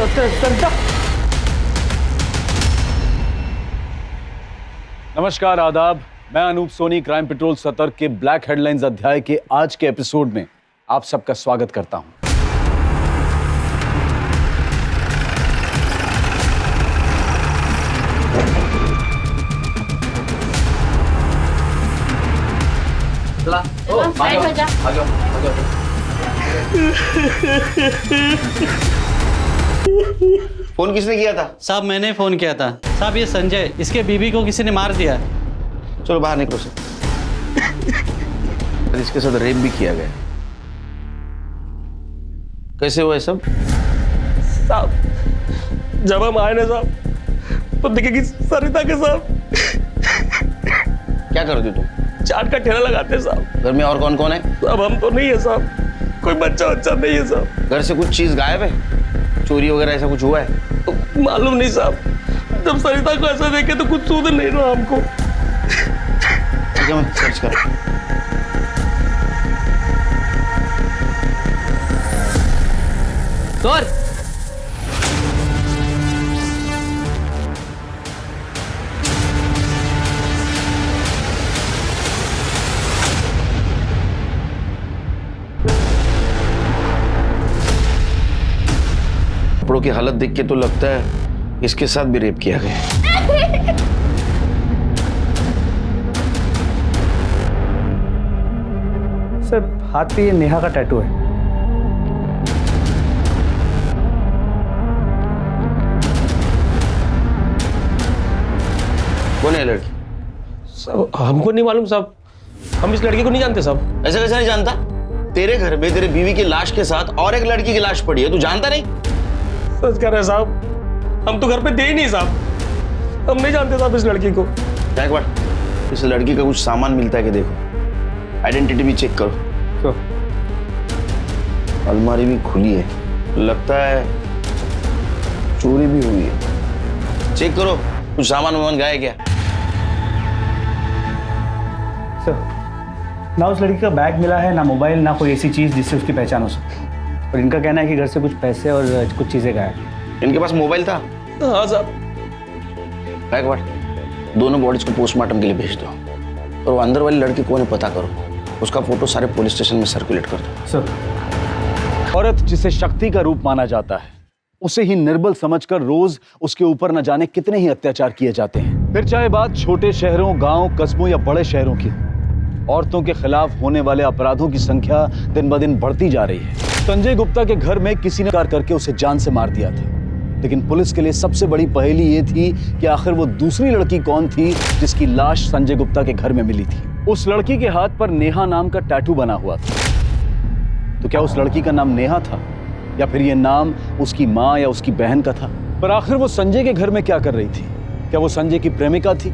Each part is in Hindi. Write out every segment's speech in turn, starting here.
सरिता। नमस्कार, आदाब। मैं अनूप सोनी क्राइम पेट्रोल सतर्क के ब्लैक हेडलाइंस अध्याय के आज के एपिसोड में आप सबका स्वागत करता हूं। फोन किसने किया था? साहब मैंने फोन किया था। साहब ये संजय, इसके बीबी को किसी ने मार दिया। चलो बाहर निकलो सर। इसके साथ रेप भी किया गया। कैसे हुआ है सब? साहब जब हम आए ना साहब तो देखे कि सरिता के साथ क्या करती तुम? चाट का ठेला लगाते हैं साहब। घर में और कौन कौन है? साहब हम तो नहीं है साहब, कोई बच्चा नहीं है साहब। घर से कुछ चीज गायब है? चोरी वगैरह ऐसा कुछ हुआ है? तो मालूम नहीं साहब, जब सरिता को ऐसा देखे तो कुछ सूझ नहीं रहा हमको। ठीक है, मैं सर्च कर। सर कपड़ों की हालत देख के तो लगता है इसके साथ भी रेप किया गया है। सर हाथ पे ये नेहा का टैटू है। कौन है लड़की? साहब हमको नहीं मालूम साहब, हम इस लड़की को नहीं जानते साहब। ऐसा कैसे नहीं जानता? तेरे घर में तेरे बीवी की लाश के साथ और एक लड़की की लाश पड़ी है, तू जानता नहीं? सच कह रहे हैं साहब, हम तो घर पे थे ही नहीं साहब, हम नहीं जानते साहब इस लड़की को। एक बार इस लड़की का कुछ सामान मिलता है कि देखो, आइडेंटिटी भी चेक करो। अलमारी भी खुली है, लगता है चोरी भी हुई है। चेक करो कुछ सामान वामान गया है क्या? सर ना उस लड़की का बैग मिला है, ना मोबाइल, ना कोई ऐसी चीज जिससे उसकी पहचान हो सके। और इनका कहना है कि घर से कुछ पैसे और कुछ चीजें गायब। इनके पास मोबाइल था? हाँ साहब। एक बार दोनों बॉडीज को पोस्टमार्टम के लिए भेज दो, और वो अंदर वाली लड़की कौन है पता करो, उसका फोटो सारे पुलिस स्टेशन में सर्कुलेट कर दो। सर औरत जिसे शक्ति का रूप माना जाता है, उसे ही निर्बल समझकर रोज उसके ऊपर न जाने कितने ही अत्याचार किए जाते हैं। फिर चाहे बात छोटे शहरों, गांव, कस्बों या बड़े शहरों की, औरतों के खिलाफ होने वाले अपराधों की संख्या दिन ब दिन बढ़ती जा रही है। संजय गुप्ता के घर में किसी ने कार करके उसे जान से मार दिया था, लेकिन पुलिस के लिए सबसे बड़ी पहेली ये थी कि आखिर वो दूसरी लड़की कौन थी जिसकी लाश संजय गुप्ता के घर में मिली थी। उस लड़की के हाथ पर नेहा नाम का टैटू बना हुआ था। तो क्या उस लड़की का नाम नेहा था, या फिर ये नाम उसकी माँ या उसकी बहन का था? पर आखिर वो संजय के घर में क्या कर रही थी? क्या वो संजय की प्रेमिका थी?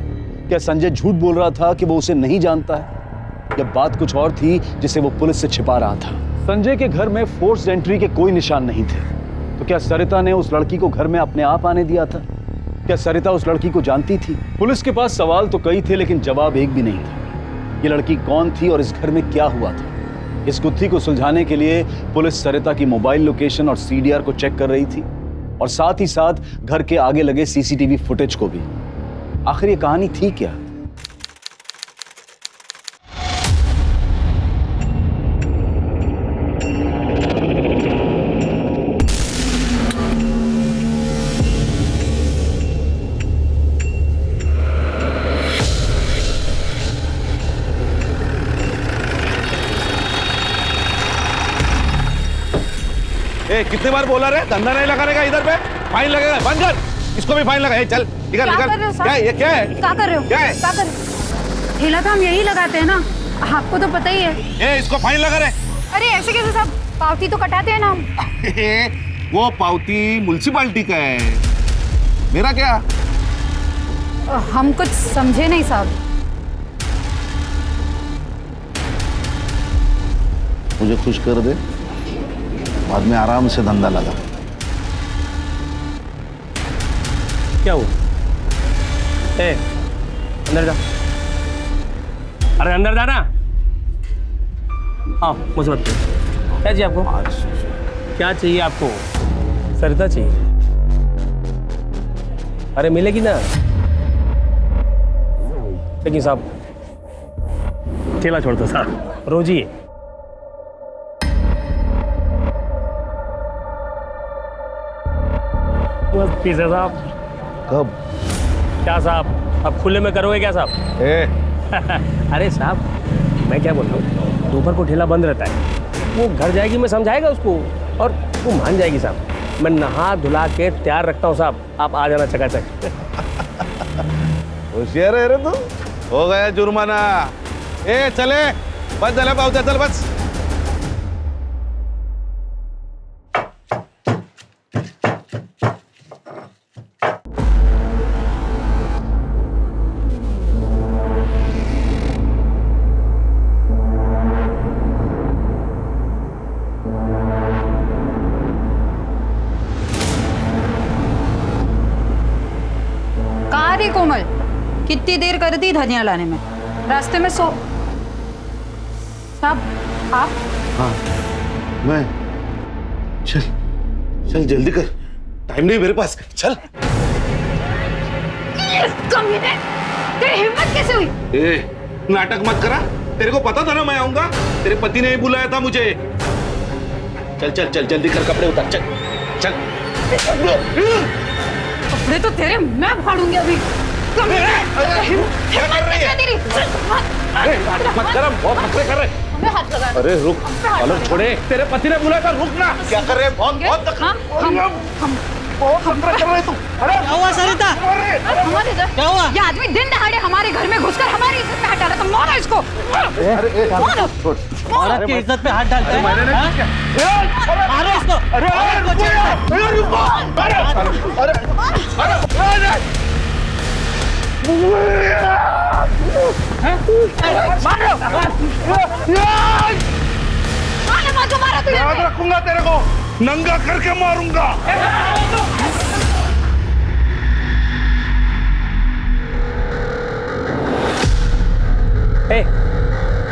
क्या संजय झूठ बोल रहा था कि वो उसे नहीं जानता है, या बात कुछ और थी जिसे वो पुलिस से छिपा रहा था? संजय के घर में फोर्स एंट्री के कोई निशान नहीं थे, तो क्या सरिता ने उस लड़की को घर में अपने आप आने दिया था? क्या सरिता उस लड़की को जानती थी? पुलिस के पास सवाल तो कई थे, लेकिन जवाब एक भी नहीं था। ये लड़की कौन थी और इस घर में क्या हुआ था? इस गुत्थी को सुलझाने के लिए पुलिस सरिता की मोबाइल लोकेशन और सीडीआर को चेक कर रही थी, और साथ ही साथ घर के आगे लगे सीसीटीवी फुटेज को भी। आखिर ये कहानी थी क्या? कितनी बार बोला रे, धंधा नहीं लगाने का इधर पे, फाइन लगेगा, बंद कर, इसको भी फाइन लगा। चल निकल निकल। क्या है ये? क्या है? क्या कर रहे हो? क्या है? क्या कर रहे हो? ठेला तो हम यही लगाते हैं ना, आपको तो पता ही है। इसको फाइन लगा रे। अरे ऐसे कैसे साहब, पावती तो कटाते हैं ना हम। वो पावती म्युनिसिपालिटी का है, मेरा क्या? हम कुछ समझे नहीं साहब। मुझे खुश कर दे, बाद में आराम से धंधा लगा। क्या हुआ? अंदर जा। अरे अंदर जाना। हाँ मुझे बात करो, क्या चाहिए आपको? क्या चाहिए आपको? सरिता चाहिए। अरे मिलेगी ना, लेकिन साहब ठेला छोड़ दो साहब, रोज ही बस पीस है साहब। कब? क्या साहब, अब खुले में करोगे क्या साहब? अरे साहब मैं क्या बोल रहा हूँ, दोपहर को ठेला बंद रहता है, वो घर जाएगी, मैं समझाएगा उसको और वो मान जाएगी साहब। मैं नहा धुला के तैयार रखता हूँ साहब, आप आ जाना चकाचक। होशियार है रे तू। हो गया जुर्माना। ए चले, बस चले पावत्या, चल बस। कहाँ रे कोमल, कितनी देर कर दी धनिया लाने में, रास्ते में सो। साहब आप? हाँ मैं। चल चल जल्दी कर, टाइम नहीं मेरे पास, चल। कमीने, तेरी हिम्मत कैसे हुई? ए नाटक मत करा, तेरे को पता था ना मैं आऊंगा, तेरे पति ने ही बुलाया था मुझे। चल चल चल जल्दी कर, कपड़े उतार, चल चल। कपड़े तो तेरे मैं फाड़ूंगी अभी। क्या कर रही है? मत कर, बहुत नखरे कर रहे। हमें हाथ लगा। अरे रुक, अलग छोड़े, तेरे पति ने बुलाया था, रुक ना। क्या कर रहे हैं? बहुत बहुत नखरे कर रहे तू। अरे क्या हुआ सरिता? हमारे इधर क्या हुआ? ये आदमी दिन दहाड़े हमारे घर में घुसकर हमारी इज्जत पे हाथ डाला, तो मारो इसको। मारो। औरत की इज्जत पे हाथ डालता है? हाँ? मारो इसको। अरे रुको, अरे मारो तुझे। याद रखूंगा तेरे को, नंगा करके मारूंगा।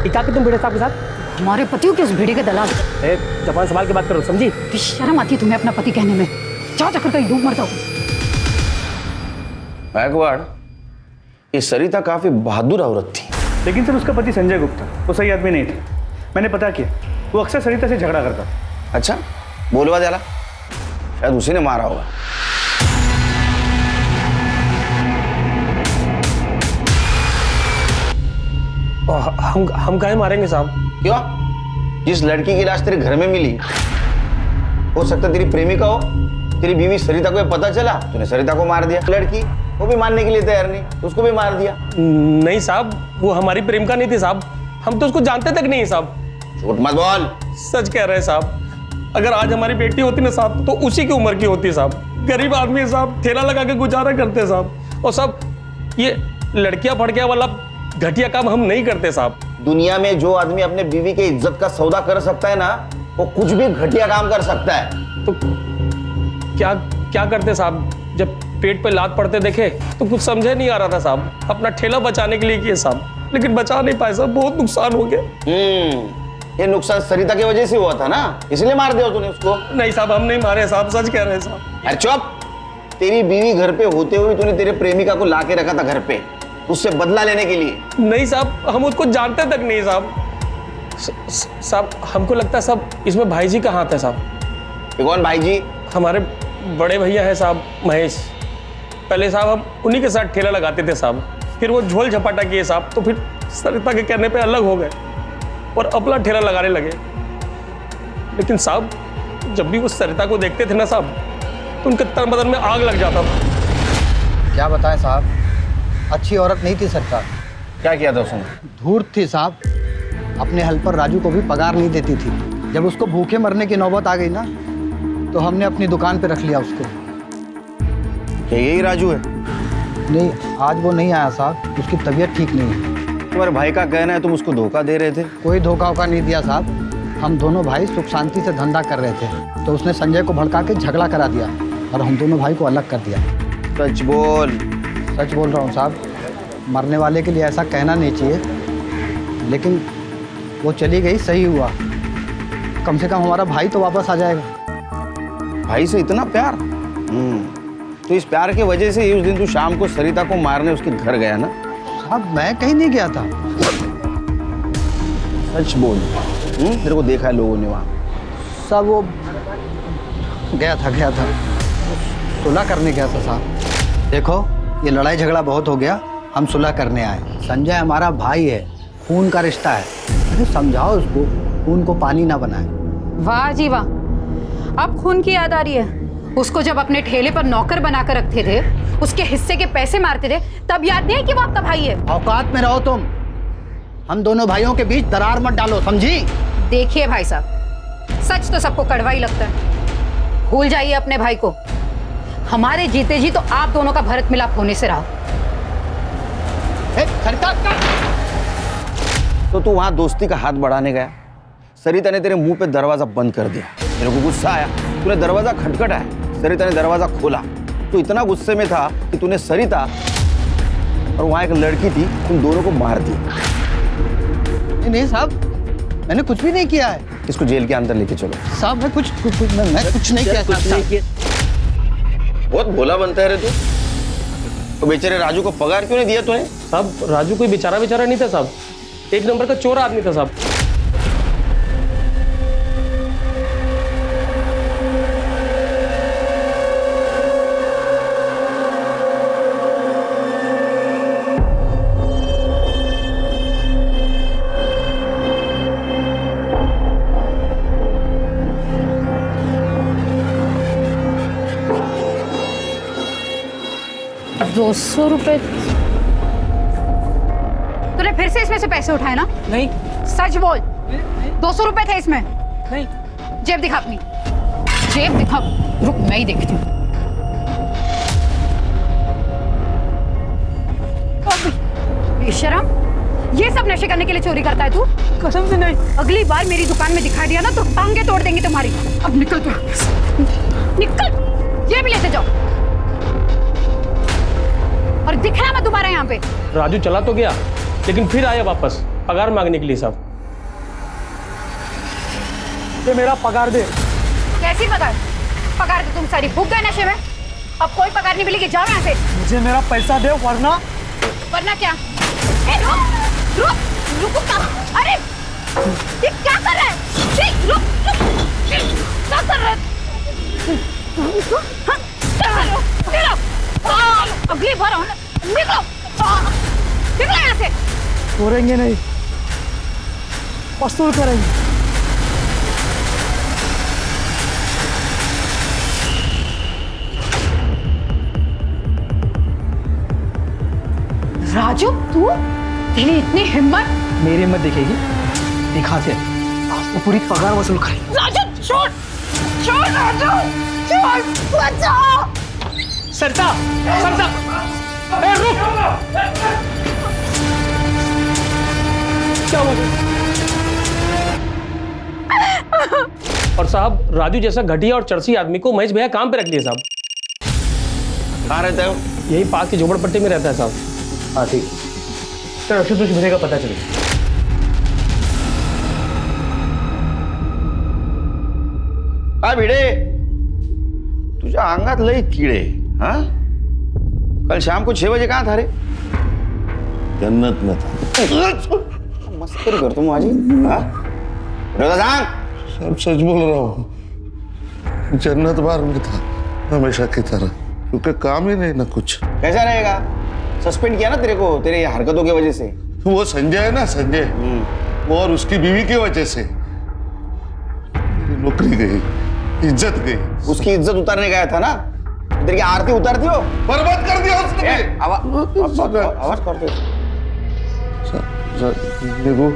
क्या कि तुम भिड़े साहब के साथ? हमारे पतियों के उस भेड़े के दलाल। जबान संभाल के बात करो, समझी? शर्म आती है तुम्हें अपना पति कहने में? जाओ जाकर कहीं डूब मर जाओ। गायकवाड़, ये सरिता काफी बहादुर औरत थी। लेकिन सर उसका पति संजय गुप्ता वो सही आदमी नहीं था। मैंने पता किया, वो अक्सर सरिता से झगड़ा करता। अच्छा, बोलवा जाला, शायद उसी ने मारा होगा। हम काहे मारेंगे साहब? क्यों? जिस लड़की की लाश तेरे घर में मिली, हो सकता तेरी प्रेमिका हो। तेरी बीवी सरिता को ये पता चला, तूने सरिता को मार दिया। लड़की वो भी मानने के लिए तैयार नहीं, तो उसको भी मार दिया। नहीं साहब, वो हमारी प्रेमिका नहीं थी साहब, हम तो उसको जानते तक नहीं साहब। झूठ मत बोल। सच कह रहे हैं साहब, अगर आज हमारी बेटी होती ना साहब, तो उसी की उम्र की होती साहब। गरीब आदमी साहब, ठेला लगा के गुजारा करते साहब। और साहब ये लड़कियां फड़कियां वाला घटिया काम हम नहीं करते साहब। दुनिया में जो आदमी अपने बीवी के इज्जत का सौदा कर सकता है ना, वो कुछ भी घटिया काम कर सकता है। तो क्या क्या करते साहब? जब पेट पे लात पड़ते देखे तो कुछ समझे नहीं आ रहा था साहब। अपना ठेला बचाने के लिए किए साहब, लेकिन बचा नहीं पाए साहब, बहुत नुकसान हो गया। ये नुकसान सरिता की वजह से हुआ था ना, इसलिए मार दिया तूने उसको। नहीं साहब, हम नहीं मारे साहब, सच कह रहे हैं साहब। अरे चुप! तेरी बीवी घर पे होते हुए तूने तेरे प्रेमिका को लाके रखा था घर पे, उससे बदला लेने के लिए। नहीं साहब, हम उसको जानते तक नहीं साहब। साहब हमको लगता है साहब इसमें भाई जी का हाथ है साहब। ये कौन भाई जी? हमारे बड़े भैया है साहब, महेश। पहले साहब हम उन्हीं के साथ ठेला लगाते थे साहब, फिर वो झोल झपाटा किए साहब, तो फिर सरिता के कहने पे अलग हो गए और अपना ठेला लगाने लगे। लेकिन साहब जब भी वो सरिता को देखते थे ना साहब, तो उनके तन बदन में आग लग जाता था। क्या बताएं साहब, अच्छी औरत नहीं थी सरकार। क्या किया था उसने? धूर्त थी साहब, अपने हेल्पर राजू को भी पगार नहीं देती थी। जब उसको भूखे मरने की नौबत आ गई ना, तो हमने अपनी दुकान पे रख लिया उसको। क्या यही राजू है? नहीं, आज वो नहीं आया साहब, उसकी तबीयत ठीक नहीं है। तुम्हारे भाई का कहना है तुम उसको धोखा दे रहे थे। कोई धोखा वोखा नहीं दिया साहब, हम दोनों भाई सुख शांति से धंधा कर रहे थे, तो उसने संजय को भड़का के झगड़ा करा दिया और हम दोनों भाई को अलग कर दिया। सच बोल। सच बोल रहा हूँ साहब, मरने वाले के लिए ऐसा कहना नहीं चाहिए, लेकिन वो चली गई, सही हुआ। कम से कम हमारा भाई तो वापस आ जाएगा। भाई से इतना प्यार? तो इस प्यार की वजह से ही उस दिन तू शाम को सरिता को मारने उसके घर गया ना? साहब मैं कहीं नहीं गया था। सच बोल। तेरे को देखा है लोगों ने वहाँ? साहब वो गया था सुलह करने गया था साहब। देखो ये लड़ाई झगड़ा बहुत हो गया, हम सुलह करने आए। संजय हमारा भाई है, खून का रिश्ता है। अरे समझाओ उसको, खून को पानी ना बनाए। वाह जी वाह, अब खून की याद आ रही है। उसको जब अपने ठेले पर नौकर बनाकर रखते थे, उसके हिस्से के पैसे मारते थे, तब याद नहीं कि वो आपका भाई है। औकात में रहो तुम, हम दोनों भाइयों के बीच दरार मत डालो, समझी? देखिए भाई साहब, सच तो सबको कड़वा ही लगता है। भूल जाइए अपने भाई को। हमारे जीते जी तो आप दोनों का भरत मिलाप होने से रहा। तो तू वहां दोस्ती का हाथ बढ़ाने गया, सरिता ने तेरे मुंह पे दरवाजा बंद कर दिया। मेरे को गुस्सा आया, तूने दरवाजा खटखटाया, सरिता ने दरवाजा खोला। तू इतना गुस्से में था कि तूने सरिता और वहां एक लड़की थी, उन दोनों को मार दिया। नहीं साहब, मैंने कुछ भी नहीं किया है। इसको जेल के अंदर लेके चलो। साहब मैं कुछ नहीं किया। बहुत भोला बनता है रे तू। तो बेचारे राजू को पगार क्यों नहीं दिया तूने? साहब राजू कोई बेचारा नहीं था साहब, एक नंबर का चोर आदमी था साहब। ₹200? तूने फिर से इसमें से पैसे उठाए ना? नहीं सच बोल। 200 रुपए थे इसमें। नहीं। जेब दिखा अपनी, जेब दिखा। रुक मैं ही देखती हूँ। बेशरम, ये सब नशे करने के लिए चोरी करता है तू? कसम से नहीं। अगली बार मेरी दुकान में दिखा दिया ना तो टांगे तोड़ देंगी तुम्हारी। अब निकल तू, निकल। ये भी लेते जाओ और दिखना मत दोबारा यहाँ पे। राजू चला तो गया, लेकिन फिर आया वापस पगार मांगने के लिए साहब। ये मेरा पगार दे। कैसी पगार? पगार तो तुम सारी भूख गए नशे में। अब कोई पगार नहीं मिलेगी, जाओ यहाँ से। मुझे मेरा पैसा दे वरना। वरना क्या? रुको कहाँ? अरे ये क्या कर रहा है? रुक, क्या कर रहा है? अगली बार निकलो, निकलो यहाँ से। छोड़ेंगे नहीं, वसूल करेंगे। राजू तू, तेरी इतनी हिम्मत? मेरी हिम्मत दिखेगी, दिखाते आज तो पूरी पगार वसूल करेंगे। राजू छोड़, छोड़ राजू, छोड़, बचाओ। सरता, सरता, ए रुक। क्या हुआ? और साहब राजू जैसा घटिया और चरसी आदमी को महेश भैया काम पे रख लिए साहब। कहाँ रहता है वो? यही पास की झोपड़पट्टी में रहता है साहब। हाँ ठीक, तो आशुतोष भिड़े का पता चलेगा। हाँ भिडे, तुझ्या अंगात लई किडे। हाँ, कल शाम को 6 बजे कहाँ था रे? जन्नत में था। मस्करी करतो माझी। हाँ, सांग। सब सच बोल रहा हूँ, जन्नत बार में था हमेशा की तरह, क्योंकि काम ही नहीं ना कुछ। कैसा रहेगा? सस्पेंड किया ना तेरे को, तेरे हरकतों की वजह से। वो संजय है ना, संजय, वो और उसकी बीवी की वजह से मेरी नौकरी गई, इज्जत गई। उसकी इज्जत उतारने गया था ना, तेरी आरती उतारती हो। बर्बाद कर दिया उसने। आवाज करते देखो,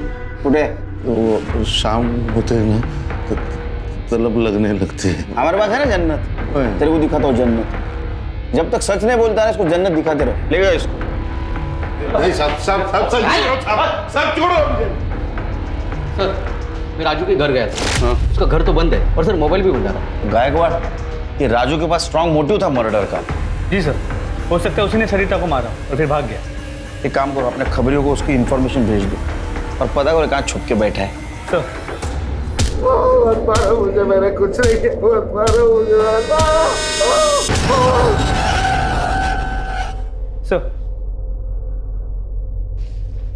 कुठे? वो शाम होते हैं ना तो तलब लगने लगती है। हमारे पास है ना जन्नत, तेरे को दिखाता हूँ जन्नत। जब तक सच नहीं बोलता है इसको जन्नत दिखाते रहो। ले गया इसको। नहीं, सब छोड़ो। सर मैं राजू के घर गया था। उसका घर तो बंद है और सर मोबाइल भी बंद था। गायकवाड़, ये राजू के पास स्ट्रांग मोटिव था मर्डर का। जी सर, हो सकता है उसी ने सरिता को मारा और फिर भाग गया। एक काम करो, अपने खबरियों को उसकी इंफॉर्मेशन भेज दो और पता करो कहाँ छुप के बैठा है। सर मुझे, मैंने कुछ नहीं किया।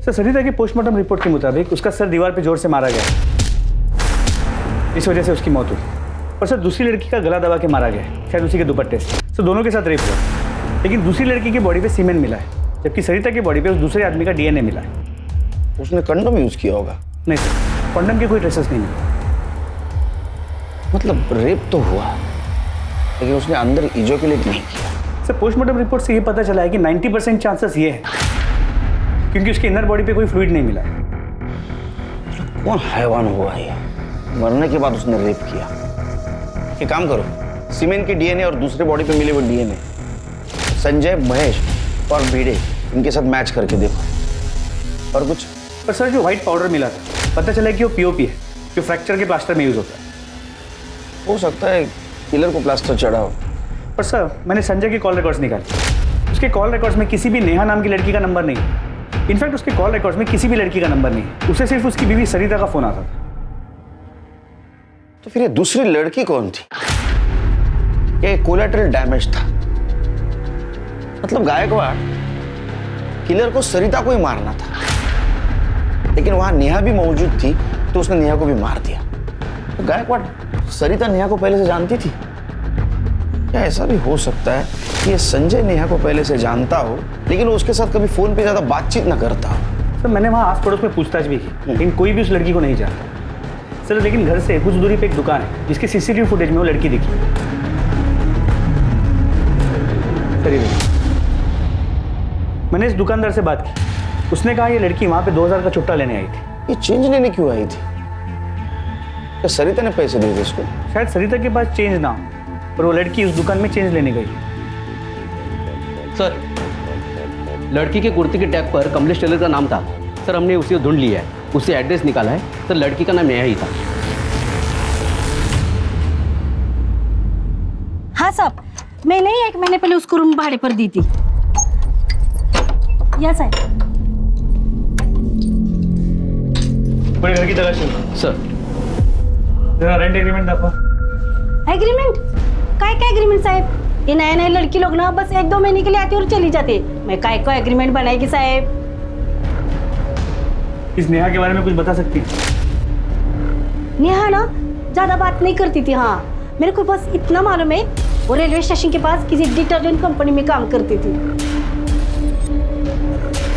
सर सरिता की पोस्टमार्टम रिपोर्ट के मुताबिक उसका सर दीवार पे जोर से मारा गया, इस वजह से उसकी मौत हुई। और सर दूसरी लड़की का गला दबा के मारा गया, शायद उसी के दुपट्टे से। सर दोनों के साथ रेप हुआ, लेकिन दूसरी लड़की की बॉडी पे सीमेंट मिला है, जबकि सरिता की बॉडी पे उस दूसरे आदमी का डीएनए मिला है। उसने कंडोम यूज किया होगा। नहीं सर, कंडोम के कोई ट्रेसेस नहीं मिले। मतलब रेप तो हुआ, लेकिन उसने अंदर इजोकुलेट नहीं किया। सर पोस्टमार्टम रिपोर्ट से ये पता चला है कि 90% चांसेस ये है, क्योंकि उसके इनर बॉडी पे कोई फ्लूइड नहीं मिला है। कौन हैवान हुआ ये, मरने के बाद उसने रेप किया। एक काम करो, सीमेंट के डीएनए और दूसरे बॉडी पे मिले हुए डीएनए संजय, महेश और भिड़े, इनके साथ मैच करके देखो। और कुछ? पर सर जो व्हाइट पाउडर मिला था, पता चला कि वो पीओपी है, जो फ्रैक्चर के प्लास्टर में यूज होता है। हो सकता है किलर को प्लास्टर चढ़ा हो। पर सर मैंने संजय के कॉल रिकॉर्ड्स निकाले, उसके कॉल रिकॉर्ड्स में किसी भी नेहा नाम की लड़की का नंबर नहीं है। इनफैक्ट उसके कॉल रिकॉर्ड्स में किसी भी लड़की का नंबर नहीं है, उसे सिर्फ उसकी बीवी सरिता का फोन आता था। तो फिर ये दूसरी लड़की कौन थी? ये कोलैटरल डैमेज था। मतलब गायकवाड़ किलर को सरिता को ही मारना था, लेकिन वहां नेहा भी मौजूद थी, तो उसने नेहा को भी मार दिया। तो गायकवाड़ सरिता नेहा को पहले से जानती थी? क्या ऐसा भी हो सकता है कि ये संजय नेहा को पहले से जानता हो, लेकिन उसके साथ कभी फोन पे ज्यादा बातचीत ना करता हो? सर मैंने वहाँ आस पड़ोस में पूछताछ भी की, लेकिन कोई भी उस लड़की को नहीं जानता। सर लेकिन घर से कुछ दूरी पे एक दुकान है, जिसके सीसीटीवी फुटेज में वो लड़की दिखी। सर ये देखिए, मैंने इस दुकानदार से बात की, उसने कहा ये लड़की वहाँ पे 2000 का चुट्टा लेने आई थी। ये चेंज लेने क्यों आई थी? क्या सरिता ने पैसे दिए थे उसको? शायद सरिता के पास चेंज ना हो, पर वो लड़की उस दुकान में चेंज लेने गई। सर लड़की के कुर्ती के टैग पर कमलेश टेलर का नाम था। सर हमने उसे ढूंढ लिया है, उससे एड्रेस निकाला है। सर लड़की का नाम नेहा ही था। हाँ साहब, मैंने 1 महीने पहले उसको रूम भाड़े पर दी थी। या साहब पूरे घर की तलाशी लो। सर जरा रेंट एग्रीमेंट दाखवा। एग्रीमेंट? काय एग्रीमेंट साहब? ये नए नए लड़की लोग ना बस 1-2 महीने के लिए आती और चली जाती। मैं काय को एग्रीमेंट बनाएगी साहब? इस नेहा के बारे में कुछ बता सकती? नेहा ना ज्यादा बात नहीं करती थी। हाँ मेरे को बस इतना मालूम है, वो रेलवे स्टेशन के पास किसी डिटर्जेंट कंपनी में काम करती थी।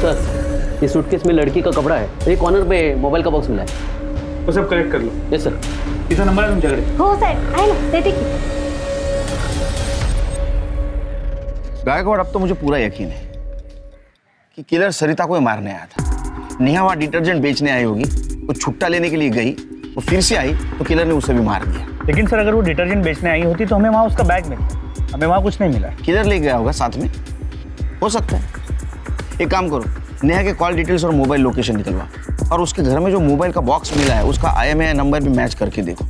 सर ये सूटकेस में लड़की का कपड़ा है, एक कॉर्नर पे मोबाइल का बॉक्स मिला है। वो सब कलेक्ट कर लो। Yes sir. कितना नंबर है तुम झगड़े? हो साहब, आए ना देते की। गायकवाड़ अब तो मुझे पूरा यकीन है कि किलर सरिता को ही मारने आया था। नेहा वहां डिटर्जेंट बेचने आई होगी, वो छुट्टा लेने के लिए गई, वो फिर से आई तो किलर ने उसे भी मार दिया। लेकिन सर अगर वो डिटर्जेंट बेचने आई होती तो हमें वहाँ उसका बैग मिलता, हमें वहाँ कुछ नहीं मिला। किलर ले गया होगा साथ में, हो सकता है। एक काम करो, नेहा के कॉल डिटेल्स और मोबाइल लोकेशन निकलवा, और उसके घर में जो मोबाइल का बॉक्स मिला है उसका IMEI नंबर भी मैच करके देखो।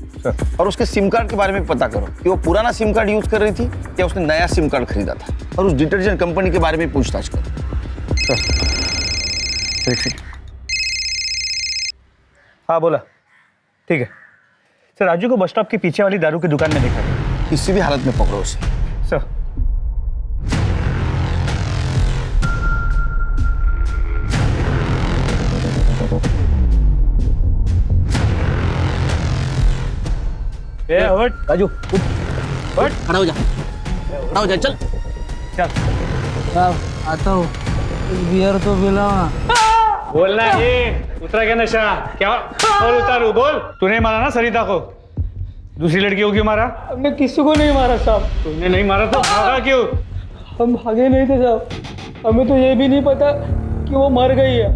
और उसके सिम कार्ड के बारे में पता करो कि वो पुराना सिम कार्ड यूज कर रही थी या उसने नया सिम कार्ड खरीदा था, और उस डिटर्जेंट कंपनी के बारे में पूछताछ करो। हाँ बोला, ठीक है सर। राजू को बस स्टॉप के पीछे वाली दारू की दुकान में देखा था। किसी भी हालत में पकड़ो उसे सर। हट राजू हट, खड़ा हो जा, खड़ा हो जा, चल चल। साहब आता हूँ, बियर तो पिलाओ ना। बोलना ये उतरा क्या नशा? क्या और उतारू? बोल। तूने मारा ना सरिता को, दूसरी लड़की को क्यों मारा? हमने किसी को नहीं मारा साहब। तुमने नहीं मारा तो भागा क्यों? हम भागे नहीं थे साहब, हमें तो ये भी नहीं पता कि वो मर गई है।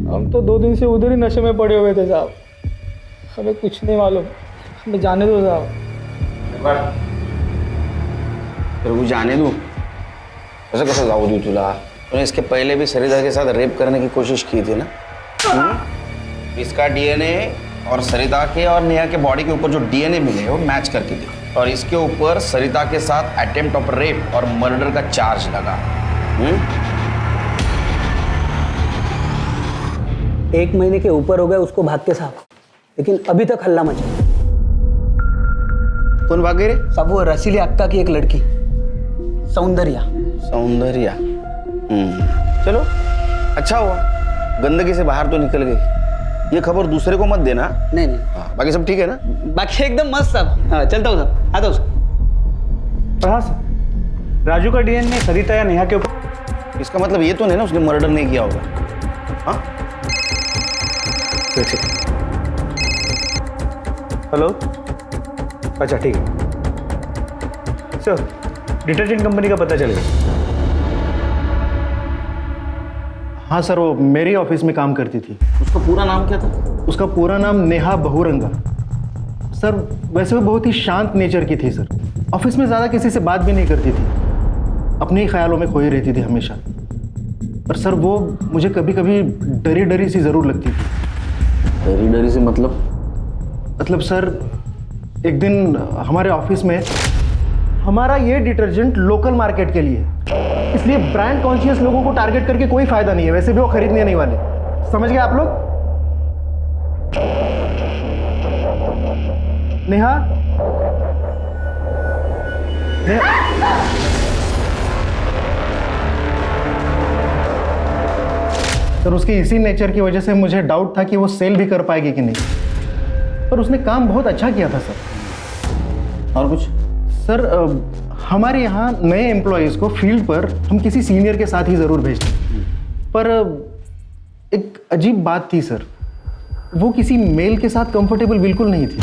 हम तो 2 दिन से उधर ही नशे में पड़े हुए थे साहब, हमें कुछ नहीं मालूम। हमें जाने दो साहब। फिर वो जाने दूँ? ऐसा कैसा जाऊ दूँ तुला? तूने इसके पहले भी सरिता के साथ रेप करने की कोशिश की थी ना? इसका DNA और सरिता के और नेहा के बॉडी के ऊपर जो DNA मिले वो मैच करके दे, और इसके ऊपर सरिता के साथ अटेम्प्ट ऑफ रेप और मर्डर का चार्ज लगा। 1 महीने के ऊपर हो गए उसको भागते साहब, लेकिन अभी तक हल्ला मचा। कौन भागे रे? सब वो रसीली अक्का की एक लड़की, सौंदर्या। सौंदर्या? चलो अच्छा हुआ, गंदगी से बाहर तो निकल गई। ये खबर दूसरे को मत देना। नहीं नहीं, हाँ, बाकी सब ठीक है ना? बाकी एकदम मस्त साहब। हाँ, चलता हूँ साहब, आता हूँ साहब। और हाँ सर, राजू का डीएनए सरिता या नेहा के ऊपर। इसका मतलब ये तो नहीं ना उसने मर्डर नहीं किया होगा? हाँ, हेलो, अच्छा ठीक है सर, डिटर्जेंट कंपनी का पता चल गया। हाँ सर, वो मेरी ऑफिस में काम करती थी। उसका पूरा नाम क्या था? उसका पूरा नाम नेहा बहुरंगा। सर वैसे वो बहुत ही शांत नेचर की थी सर। ऑफिस में ज़्यादा किसी से बात भी नहीं करती थी, अपने ही ख्यालों में खोई रहती थी हमेशा। पर सर वो मुझे कभी कभी डरी डरी सी ज़रूर लगती थी। डरी डरी से मतलब? मतलब सर, एक दिन हमारे ऑफिस में हमारा ये डिटर्जेंट लोकल मार्केट के लिए, इसलिए ब्रांड कॉन्शियस लोगों को टारगेट करके कोई फायदा नहीं है। वैसे भी वो खरीदने नहीं वाले, समझ गए आप लोग? नेहा, सर उसकी इसी नेचर की वजह से मुझे डाउट था कि वो सेल भी कर पाएगी कि नहीं। पर उसने काम बहुत अच्छा किया था सर। और कुछ? सर हमारे यहाँ नए एम्प्लॉयज़ को फील्ड पर हम किसी सीनियर के साथ ही ज़रूर भेजते हैं। पर एक अजीब बात थी सर, वो किसी मेल के साथ कंफर्टेबल बिल्कुल नहीं थी।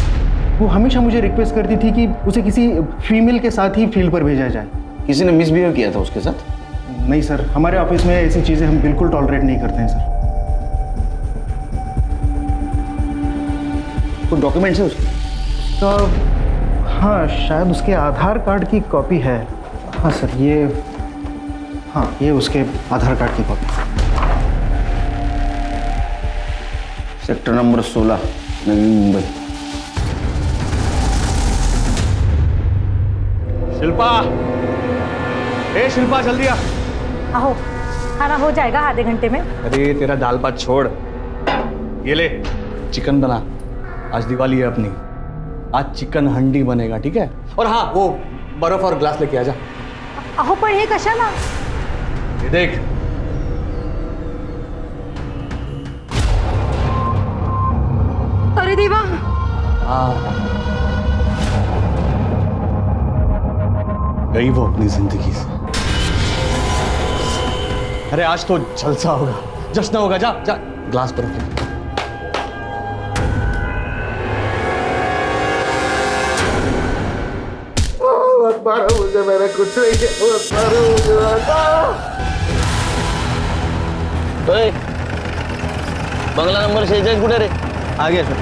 वो हमेशा मुझे रिक्वेस्ट करती थी कि उसे किसी फीमेल के साथ ही फील्ड पर भेजा जाए। किसी ने मिसबिहेव किया था उसके साथ? नहीं सर, हमारे ऑफिस में ऐसी चीज़ें हम बिल्कुल टॉलरेट नहीं करते हैं सर। कुछ डॉक्यूमेंट्स है उसके? तो हाँ, शायद उसके आधार कार्ड की कॉपी है। हाँ सर, ये उसके आधार कार्ड की copy. Sector number 16, Navi Mumbai. Shilpa, ए शिल्पा जल्दी आ। आहो, खाना हो जाएगा आधे घंटे में। अरे तेरा दाल भात छोड़, ये ले चिकन बना। आज दिवाली है अपनी, आज चिकन हंडी बनेगा, ठीक है? और हाँ, वो बर्फ और ग्लास लेके आ जा। अहो पण हे कशाला? ये देख, अरे देवा, गई वो अपनी जिंदगी से। अरे आज तो जलसा होगा, जश्न होगा। जा जा, ग्लास बर्फ ले। मारो मुझे, मैंने कुछ नहीं किया। मारो मुझे। ओए, बंगला नंबर 46 कुठे रे? आ गया सर।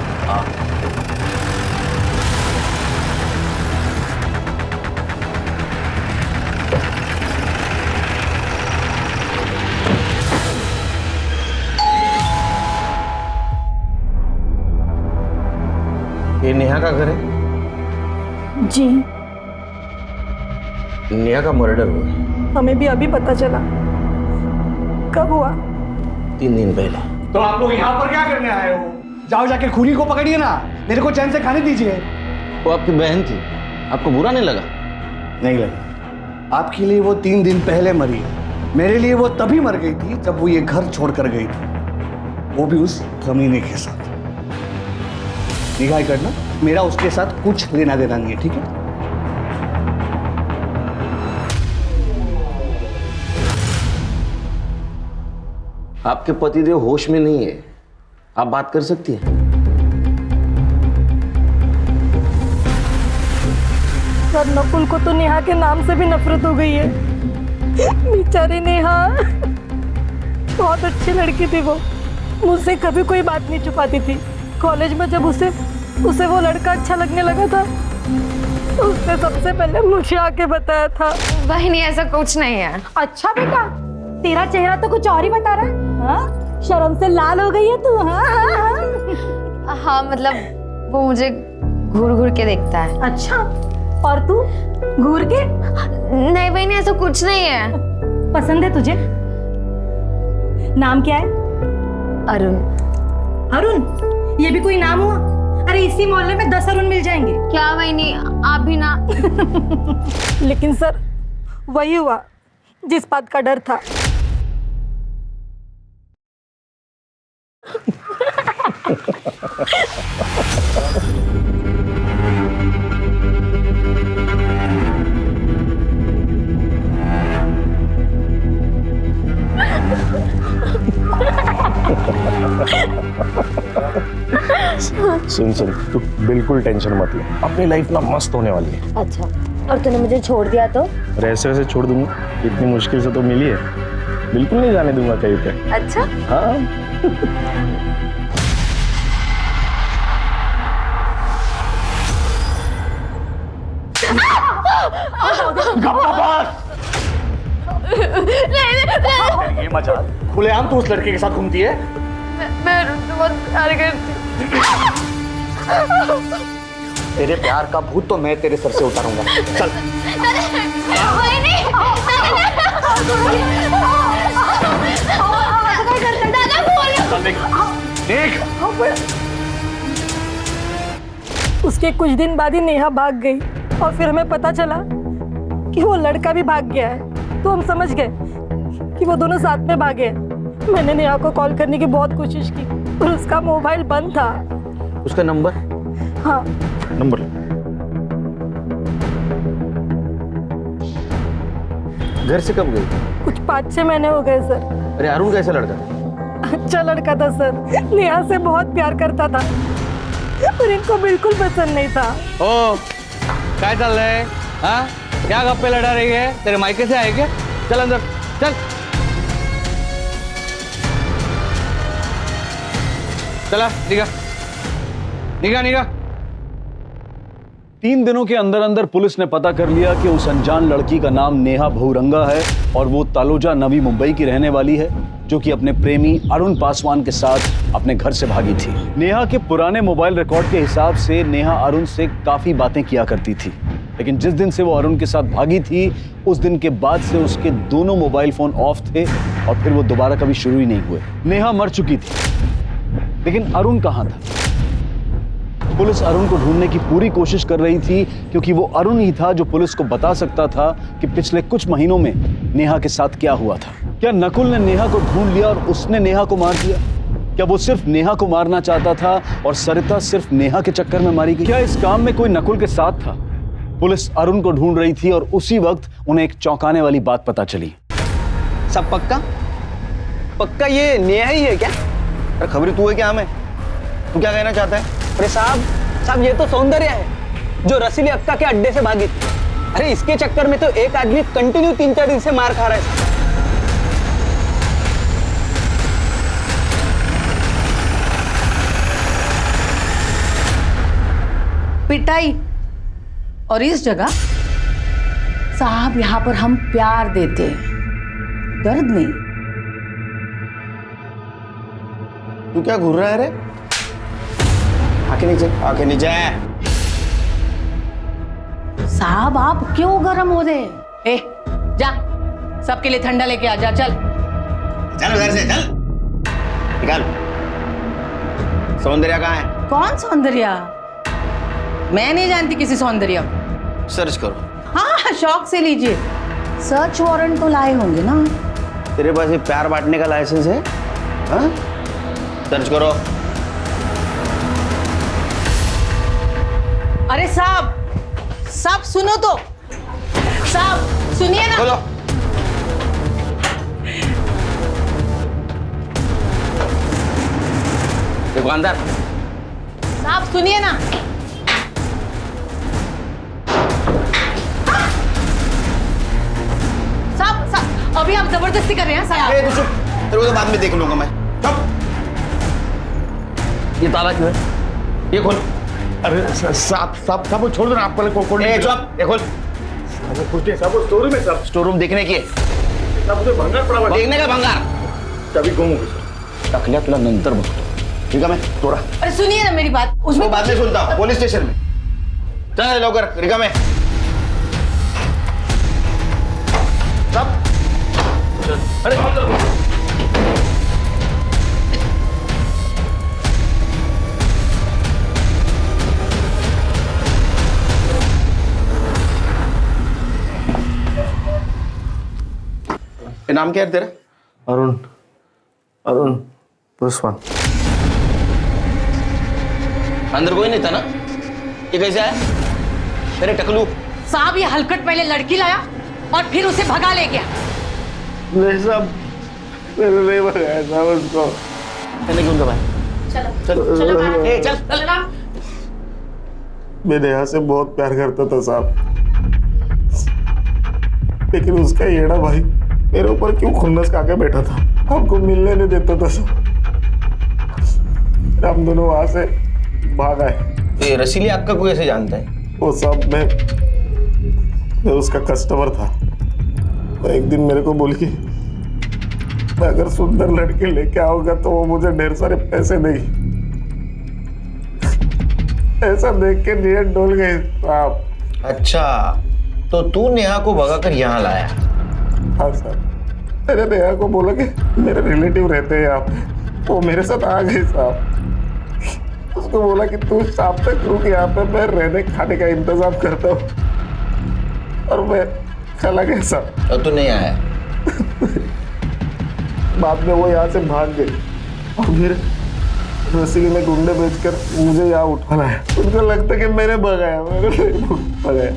ये नेहा का घर है? जी, नेहा का मर्डर हुआ? हमें भी अभी पता चला। कब हुआ? 3 दिन पहले। तो आप लोग यहाँ पर क्या करने आए हो? जाओ जाके खूनी को पकड़िए ना, मेरे को चैन से खाने दीजिए। वो आपकी बहन थी, आपको बुरा नहीं लगा? नहीं लगा। आपके लिए वो 3 दिन पहले मरी है, मेरे लिए वो तभी मर गई थी जब वो ये घर छोड़कर गई थी, वो भी उस कमीने के साथ। निगाह करना, मेरा उसके साथ कुछ लेना देना नहीं है, ठीक है? आपके पतिदेव होश में नहीं है, आप बात कर सकती हैं? सर नकुल को तो नेहा के नाम से भी नफरत हो गई है। बेचारी नेहा, बहुत अच्छी लड़की थी वो, मुझसे कभी कोई बात नहीं छुपाती थी। कॉलेज में जब उसे वो लड़का अच्छा लगने लगा था, तो उसने सबसे पहले मुझे आके बताया था। बहनी ऐसा कुछ नहीं है। अच्छा बेटा, तेरा चेहरा तो कुछ और ही बता रहा है। हाँ? शर्म से लाल हो गई है तू। हाँ हाँ हाँ। हाँ मतलब वो मुझे घूर घूर के देखता है। अच्छा, और तू घूर के? नहीं बहनी, ऐसा कुछ नहीं है। पसंद है तुझे? नाम क्या है? अरुण। अरुण? ये भी कोई नाम हुआ? अरे इसी मोहल्ले में 10 अरुण मिल जाएंगे। क्या बहनी, आप भी ना। लेकिन सर वही हुआ जिस बात का डर था। सुन सुन, तू बिल्कुल टेंशन मत ले, अपनी लाइफ ना मस्त होने वाली है। अच्छा, और तूने मुझे छोड़ दिया तो? और ऐसे वैसे छोड़ दूंगा? इतनी मुश्किल से तो मिली है, बिल्कुल नहीं जाने दूंगा कहीं पे। अच्छा। हाँ। ये मजाक, खुलेआम तू उस लड़के के साथ घूमती है? मैं बहुत प्यार करती तेरे प्यार का भूत तो मैं तेरे सर से उतारूंगा। चल। देख। उसके कुछ दिन बाद ही नेहा भाग गई और फिर हमें पता चला कि वो लड़का भी भाग गया है। तो हम समझ गए कि वो दोनों साथ में भागे हैं। मैंने नेहा को कॉल करने की बहुत कोशिश की पर उसका मोबाइल बंद था। उसका नंबर? हाँ। नंबर घर से कब गई? कुछ 5-6 महीने हो गए सर। अरे अरुण कैसा लड़का था? अच्छा लड़का था सर, नेहा से बहुत प्यार करता था पर इनको बिल्कुल पसंद नहीं था। ओ क्या चल रहा है? हाँ, क्या गप्पे लड़ा रही है? तेरे मायके से आए क्या? चल अंदर चल। चला निगाह निगाह निगाह। 3 दिनों के अंदर अंदर पुलिस ने पता कर लिया कि उस अनजान लड़की का नाम नेहा बहुरंगा है और वो तालोजा नवी मुंबई की रहने वाली है, जो कि अपने प्रेमी अरुण पासवान के साथ अपने घर से भागी थी। नेहा के पुराने मोबाइल रिकॉर्ड के हिसाब से नेहा अरुण से काफी बातें किया करती थी, लेकिन जिस दिन से वो अरुण के साथ भागी थी उस दिन के बाद से उसके दोनों मोबाइल फोन ऑफ थे और फिर वो दोबारा कभी शुरू ही नहीं हुए। नेहा मर चुकी थी, लेकिन अरुण कहाँ था? पुलिस अरुण को ढूंढने की पूरी कोशिश कर रही थी क्योंकि वो अरुण ही था जो पुलिस को बता सकता था कि पिछले कुछ महीनों में नेहा के साथ क्या हुआ था। क्या नकुल ने नेहा को ढूंढ लिया और उसने नेहा को मार दिया? क्या वो सिर्फ नेहा को मारना चाहता था और सरिता सिर्फ नेहा के चक्कर में मारी गई? क्या इस काम में कोई नकुल के साथ था? पुलिस अरुण को ढूंढ रही थी और उसी वक्त उन्हें एक चौंकाने वाली बात पता चली। सब पक्का? पक्का ये नेहा ही है क्या? अरे खबरी तू है क्या? हमें तू क्या कहना चाहता है? अरे साहब ये तो सौंदर्य है जो रसीली अक्का के अड्डे से भागी थी। अरे इसके चक्कर में तो एक आदमी कंटिन्यू 3-4 दिन से मार खा रहा है। पिटाई और इस जगह साहब यहाँ पर हम प्यार देते हैं, दर्द नहीं। तू क्या घूर रहा है रे? आके नीचे, आके नीचे। साहब आप क्यों गरम हो रहे? ए जा, सबके लिए ठंडा लेके आ जा। चल चल घर से चल। निकाल। सौंदर्या कहाँ है? कौन सौंदर्या? मैं नहीं जानती किसी सौंदर्या को। सर्च करो। हाँ शौक से लीजिए। सर्च वारंट तो लाए होंगे ना? तेरे पास ये प्यार बांटने का लाइसेंस है? हाँ? सर्च करो। अरे साहब सुनो तो, साहब सुनिए ना। बोलो। दुकानदार साहब सुनिए ना। साहब अभी आप जबरदस्ती कर रहे हैं साहब। तू चुप, तेरे को तो बाद में देख लूंगा मैं। चुप। ये ताला क्यों है? ये खोल। अरे साहब वो छोड़ दो ना, आप पहले खोल। चुप, ये खोल। स्टोर रूम है साहब। स्टोर रूम देखने की है? मुझे भंगार पड़ा हुआ है। देखने का भंगार? तभी गुम हो गई सर। टकलिया तुला नंतर बघतो। ठीक है मैं तोड़ा। अरे सुनिए ना मेरी बात। उसमें बाद में सुनता हूँ, पुलिस स्टेशन में। चल लवकर, रिका में। सब। अरे नाम क्या है तेरा? अरुण पासवान। अंदर कोई नहीं था ना? ये कैसे आया? अरे टकलू, साहब, ये हलकट पहले लड़की लाया और फिर उसे भगा ले गया। नहीं साहब, मैंने नहीं भगाया साहब उसको। मैंने क्यों दबाया? चल। मैं नेहा से बहुत प्यार करता था साहब, लेकिन उसका येड़ा भाई मेरे ऊपर क्यों खुन्नस खा के बैठा था, हमको मिलने नहीं देता था साहब। हम दोनों वहां से भाग आए। ये रसीली अक्का को कैसे जानता है? वो साहब, मैं उसका कस्टमर था। तो एक दिन मेरे को बोल के मैं अगर सुंदर लड़की लेके आऊंगा तो वो मुझे ढेर सारे पैसे देगी। ऐसा देख के नीयत डोल गई साहब। अच्छा, तो तू नेहा को भगाकर यहाँ लाया? हाँ साहब, मैंने नेहा को बोला कि मेरे रिलेटिव रहते हैं यहाँ पे, वो मेरे साथ आ गई साहब। उसको बोला कि तू शाम तक रुक यहाँ पे, मैं रहने खाने का इंतजाम करता हूँ, और मैं चला गया साहब। और तू नहीं आया? बाद में वो यहाँ से भाग गई और फिर रसीली में गुंडे बेचकर मुझे यहाँ उठाना है। उनको लगता कि मैंने भगाया, मैंने नहीं भगाया।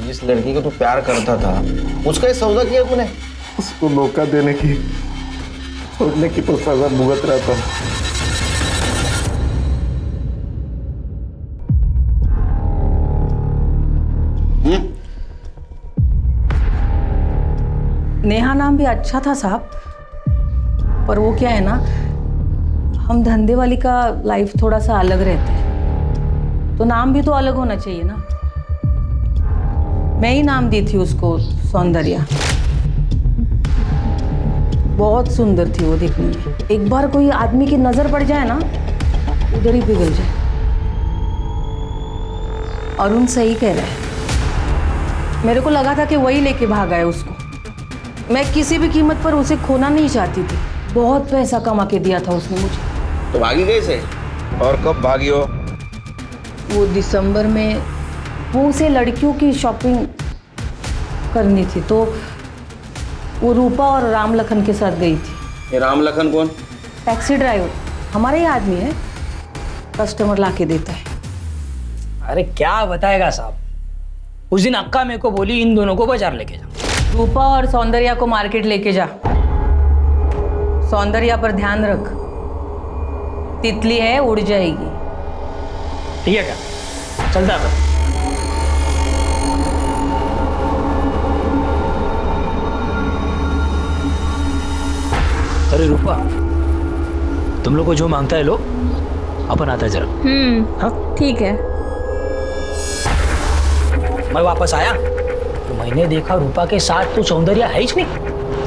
जिस लड़की को तू प्यार करता था उसका ही सौदा किया तूने? उसको धोखा देने की, छोड़ने की तो सजा भुगत रहा था। नेहा नाम भी अच्छा था साहब, पर वो क्या है ना, हम धंधे वाली का लाइफ थोड़ा सा अलग रहता है, तो नाम भी तो अलग होना चाहिए ना। मैं ही नाम दी थी उसको सौंदर्या। बहुत सुंदर थी वो दिखने में। एक बार कोई आदमी की नजर पड़ जाए ना, उधर ही पिघल जाए। अरुण सही कह रहा है, मेरे को लगा था कि वही लेके भागा है उसको। मैं किसी भी कीमत पर उसे खोना नहीं चाहती थी। बहुत पैसा कमा के दिया था उसने मुझे। तो भागी कैसे और कब भागी हो? वो दिसंबर में वो उसे लड़कियों की शॉपिंग करनी थी, तो वो रूपा और राम लखन के साथ गई थी। ये राम लखन कौन? टैक्सी ड्राइवर, हमारा ही आदमी है, कस्टमर ला के देता है। अरे क्या बताएगा साहब, उस दिन अक्का मेरे को बोली इन दोनों को बाजार लेके जा। रूपा और सौंदर्या को मार्केट लेके जा। सौंदर्या पर ध्यान रख, तितली है, उड़ जाएगी। ठीक है क्या? चलता है। अरे रूपा, तुम लोग को जो मांगता है लो, अपन आता है जरा। हाँ ठीक है। मैं वापस आया तो मैंने देखा रूपा के साथ तो सौंदर्या है ही नहीं।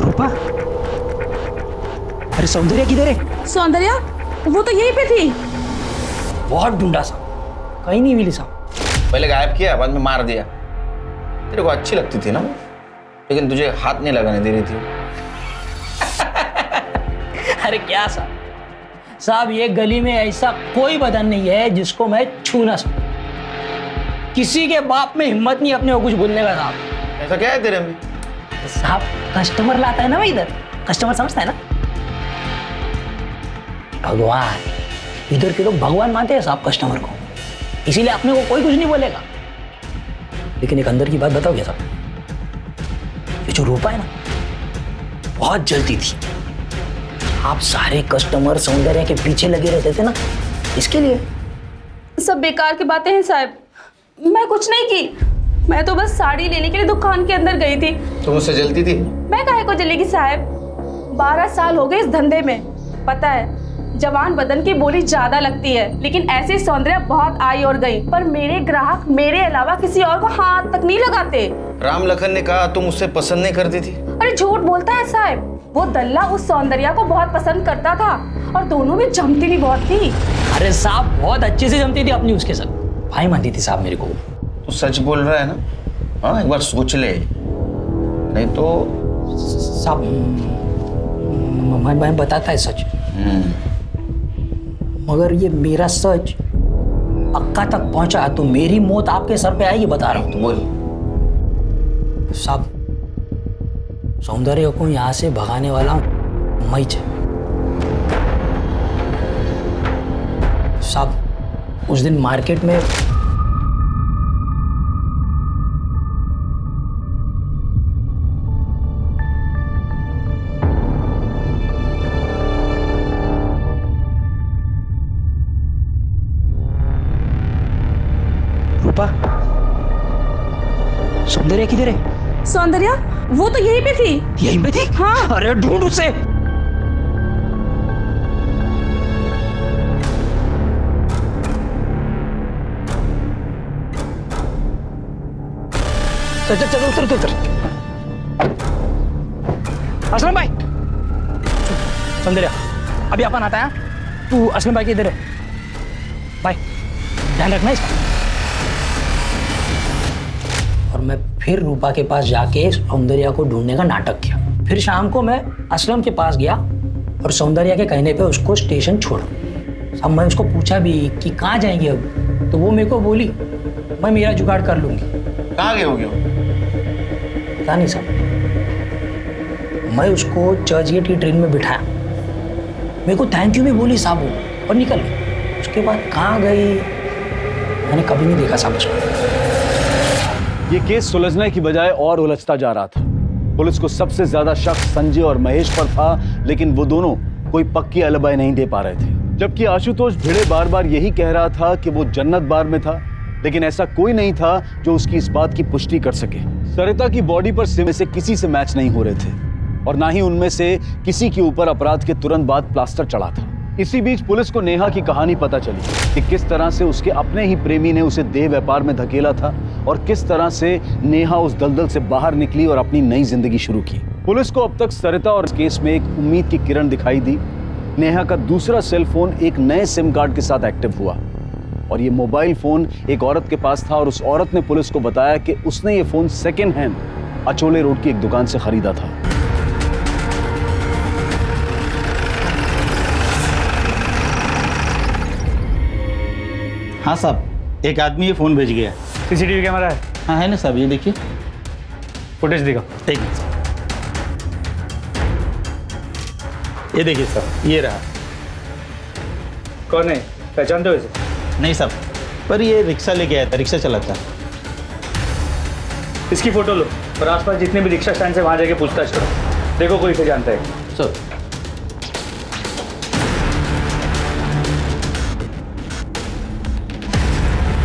रूपा, अरे सौंदर्या किधर है? सौंदर्या वो तो यहीं पे थी। बहुत ढूंढा साहब, कहीं नहीं मिली साहब। पहले गायब किया, बाद में मार दिया। तेरे को अच्छी लगती थी ना, लेकिन तुझे हाथ नहीं लगाने दे रही थी। अरे क्या साहब, साहब ये गली में ऐसा कोई बदन नहीं है जिसको मैं छू ना सकूं। किसी के बाप में हिम्मत नहीं अपने को कुछ बोलने का साहब। ऐसा क्या है तेरे में? साहब कस्टमर लाता है ना मैं इधर, कस्टमर समझता है ना। भगवान, इधर के लोग भगवान मानते हैं साहब कस्टमर को, इसीलिए अपने को कोई कुछ नहीं बोलेगा। लेकिन एक अंदर की बात बताओ क्या साहब, ये जो रूपा है ना, बहुत जलती थी। आप सारे कस्टमर सौंदर्य के पीछे लगे रहते थे ना, इसके लिए। सब बेकार की बातें हैं साहब, मैं कुछ नहीं की। मैं तो बस साड़ी लेने के लिए दुकान के अंदर गई थी। तुम उससे जलती थी? मैं काहे को जलेगी साहब, 12 साल हो गए इस धंधे में। पता है, जवान बदन की बोली ज्यादा लगती है, लेकिन ऐसे सौंदर्य बहुत आई और गई, पर मेरे ग्राहक मेरे अलावा किसी और को हाथ तक नहीं लगाते। राम लखन ने कहा तुम उससे पसंद नहीं करती थी। अरे झूठ बोलता है साहब, वो दल्ला उस सौंदर्या को बहुत पसंद करता था और दोनों में जमती भी बहुत थी। अरे साहब बहुत अच्छे से जमती थी अपनी उसके साथ, भाई मानती थी साहब मेरे को। तो सच बोल रहा है ना? हाँ, एक बार सोच ले, नहीं तो। साहब मैं बताता है सच, मगर ये मेरा सच अक्का तक पहुंचा तो मेरी मौत आपके सर पे आएगी, बता रहा हूं। तो बोल साहब, सौंदर्य को यहां से भगाने वाला मैं साहब, उस दिन मार्केट में रूपा, सौंदर्या किधर है? सौंदर्या वो तो यहीं पे थी। यहीं पे थी? हाँ। अरे ढूंढ उसे। चल चल चल, उतर उतर। असलम भाई, सौंदर्या अभी अपन आता है। तू असलम भाई के इधर है भाई, ध्यान रखना इसका। और मैं फिर रूपा के पास जाके सौंदर्या को ढूंढने का नाटक किया। फिर शाम को मैं असलम के पास गया और सौंदर्या के कहने पे उसको स्टेशन छोड़ा। अब मैं उसको पूछा भी कि कहाँ जाएंगे अब, तो वो मेरे को बोली मैं मेरा जुगाड़ कर लूंगी। कहाँ गए होगे वो? पता नहीं साहब। मैं उसको चर्च गेट की ट्रेन में बिठाया, मेरे को थैंक यू भी बोली साहब वो, और निकल गई। उसके बाद कहाँ गई मैंने कभी नहीं देखा साहब उसको। ये केस सुलझने की बजाय और उलझता जा रहा था। पुलिस को सबसे ज्यादा शक संजय और महेश पर था, लेकिन वो दोनों कोई पक्की अलबाई नहीं दे पा रहे थे। जबकि आशुतोष भिड़े बार बार यही कह रहा था कि वो जन्नत बार में था, लेकिन ऐसा कोई नहीं था जो उसकी इस बात की पुष्टि कर सके। सरिता की बॉडी पर सिम से किसी से मैच नहीं हो रहे थे और ना ही उनमें से किसी के ऊपर अपराध के तुरंत बाद प्लास्टर चढ़ा था। इसी बीच पुलिस को नेहा की कहानी पता चली कि किस तरह से उसके अपने ही प्रेमी ने उसे देह व्यापार में धकेला था और किस तरह से नेहा उस दलदल से बाहर निकली और अपनी नई जिंदगी शुरू की। पुलिस को अब तक सरिता और इस केस में एक उम्मीद की किरण दिखाई दी। नेहा का दूसरा सेल फोन एक नए सिम कार्ड के साथ एक्टिव हुआ और ये मोबाइल फोन एक औरत के पास था और उस औरत ने पुलिस को बताया कि उसने ये phone second hand Achole road की एक दुकान से खरीदा था। हाँ साहब, एक आदमी ये फोन भेज गया। सीसीटीवी कैमरा है? हाँ है ना साहब, ये देखिए। फुटेज दिखाओ। ठीक है, ये देखिए साहब, ये रहा। कौन है, पहचानते हो इसे? नहीं साहब, पर ये रिक्शा लेके आया था, रिक्शा चलाता। इसकी फोटो लो और आसपास जितने भी रिक्शा स्टैंड से वहां जाके पूछताछ करो, देखो कोई इसे जानता है। सर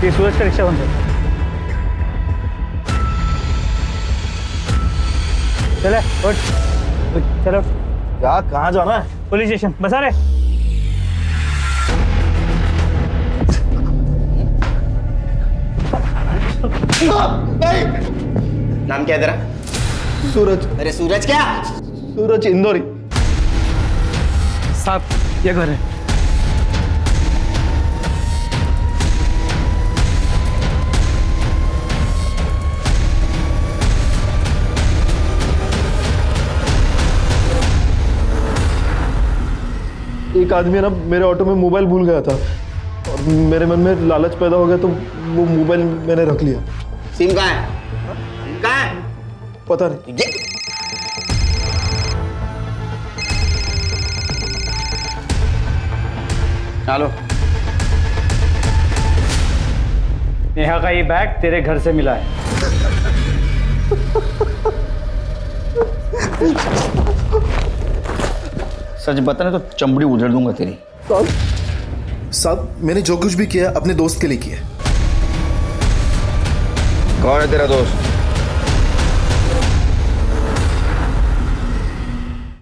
ये सूरज का रिक्शा कौन सा? चले उठ, चलो। क्या, कहाँ जाना है? पुलिस स्टेशन, बसा रहे। नाम क्या है तेरा? सूरज। अरे सूरज क्या? सूरज इंदौरी। साहब ये घर है। एक आदमी है ना मेरे ऑटो में मोबाइल भूल गया था और मेरे मन में लालच पैदा हो गया तो वो मोबाइल मैंने रख लिया। सिम कहाँ है? सिम कहाँ है? पता नहीं। चलो। नेहा का ये बैग तेरे घर से मिला है। सच बताने तो चमड़ी उधेड़ दूंगा तेरी। साहब मैंने जो कुछ भी किया अपने दोस्त के लिए किया। कौन है तेरा दोस्त?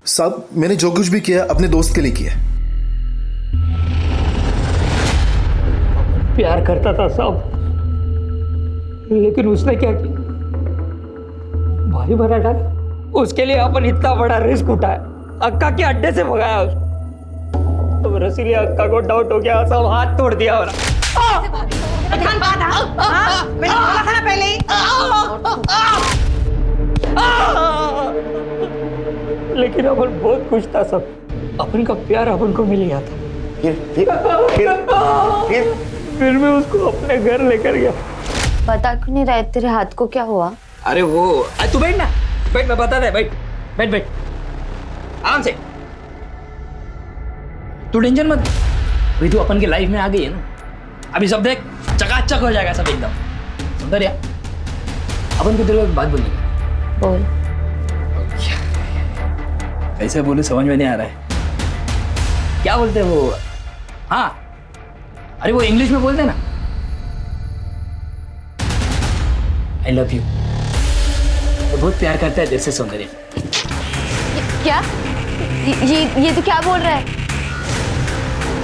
साहब मैंने जो कुछ भी किया अपने दोस्त के लिए किया। प्यार करता था साहब, लेकिन उसने क्या किया, भाई भरा डाला। उसके लिए अपन इतना बड़ा रिस्क उठाया, अक्का के अड्डे से भगाया उसको। तो रसीली अक्का को डाउट हो गया, सब हाथ तोड़ दिया और मैंने बोला था ना पहले ही। लेकिन अपन बहुत खुश था सब, अपन का प्यार अपन को मिल गया था। फिर मैं उसको अपने घर लेकर गया। बता क्यों नहीं रहे तेरे हाथ को क्या हुआ? अरे वो तू बैठ ना, बैठ, मैं बता दे। बैठ बैठ बैठ, आराम से, तू टेंशन मत। अभी तू अपन के लाइफ में आ गई है ना, अभी सब देख चकाचक हो जाएगा सब एकदम। सौंदर्या, अपन को तेरे को एक बात बोलनी है। बोल। कैसे बोलूं समझ में नहीं आ रहा है। क्या बोलते हैं वो? हाँ, अरे वो इंग्लिश में बोलते हैं ना, आई लव यू। वो बहुत प्यार करता है तेरे से सौंदर्या। क्या? ये तो क्या बोल रहा है?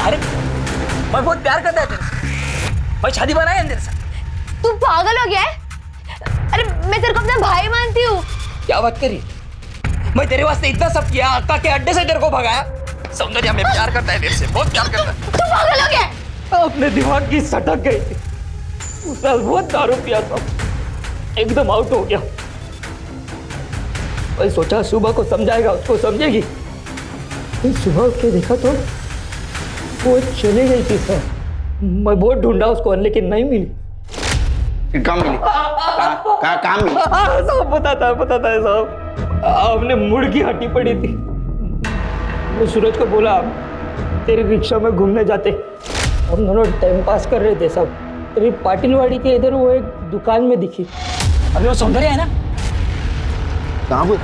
अरे मैं बहुत प्यार करता है तेरे से, मैं शादी बनाया है तेरे से। तू पागल हो गया है? अरे मैं तेरे को अपना भाई मानती हूँ। क्या बात करी? मैं तेरे वास्ते इतना सब किया, अक्का के अड्डे से तेरे को भगाया। सौंदर्या में प्यार करता है तेरे से, बहुत प्यार करता है। तू पागल हो गया? अपने दिमाग की सटक गई थी। उस साल बहुत दारू पिया था, एकदम आउट हो गया। मैं सोचा सुबह को समझाएगा, उसको समझेगी। फिर सुबह उठ के देखा तो वो चली गई थी सर। मैं बहुत ढूंढा उसको लेकिन नहीं मिली। फिर कहाँ मिली? कहाँ मिली? सब बताता है साहब। हमने मुर्गी हटी पड़ी थी। मैं सूरज को बोला तेरी रिक्शा में घूमने जाते। हम दोनों टाइम पास कर रहे थे साहब। तेरी पाटिलवाड़ी के इधर वो एक दुकान में दिखी। अभी वो सौंदर्या है ना? कहाँ बोल?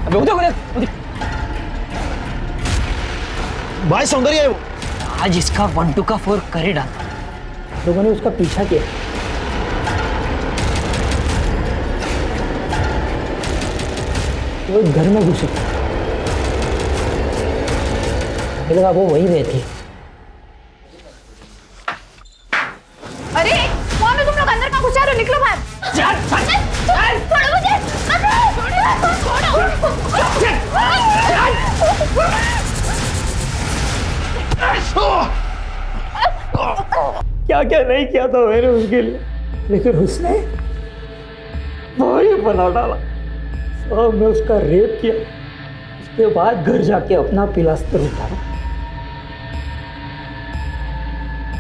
अबे उधर भाई सौंदर्य है वो। आज इसका 1 2 का 4 कर ही डाला। लोगों ने उसका पीछा किया। वो एक घर में घुसी। मुझे लगा वो वही रहती। अरे वहाँ में तुम लोग अंदर का घुसा रहे हो, निकलो बाहर। छोड़ो मुझे। क्या क्या नहीं किया था मैंने उसके लिए, लेकिन उसने वही बना डाला। तो मैं उसका रेप किया, उसके बाद घर जाके अपना पिलास्तर उतारा।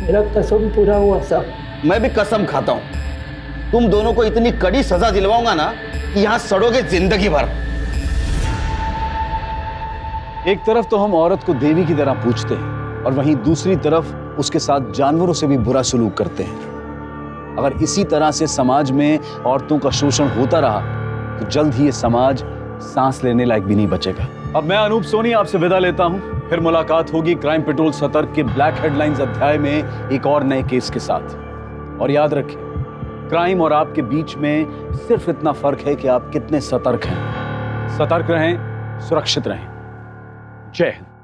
मेरा कसम पूरा हुआ साहब। मैं भी कसम खाता हूं, तुम दोनों को इतनी कड़ी सजा दिलवाऊंगा ना कि यहां सड़ोगे जिंदगी भर। एक तरफ तो हम औरत को देवी की तरह पूजते हैं और वहीं दूसरी तरफ उसके साथ जानवरों से भी बुरा सलूक करते हैं। अगर इसी तरह से समाज में औरतों का शोषण होता रहा तो जल्द ही ये समाज सांस लेने लायक भी नहीं बचेगा। अब मैं अनूप सोनी आपसे विदा लेता हूं। फिर मुलाकात होगी क्राइम पेट्रोल सतर्क के ब्लैक हेडलाइंस अध्याय में एक और नए केस के साथ। और याद रखें, क्राइम और आपके बीच में सिर्फ इतना फर्क है कि आप कितने सतर्क हैं। सतर्क रहें, सुरक्षित रहें। जय हिंद।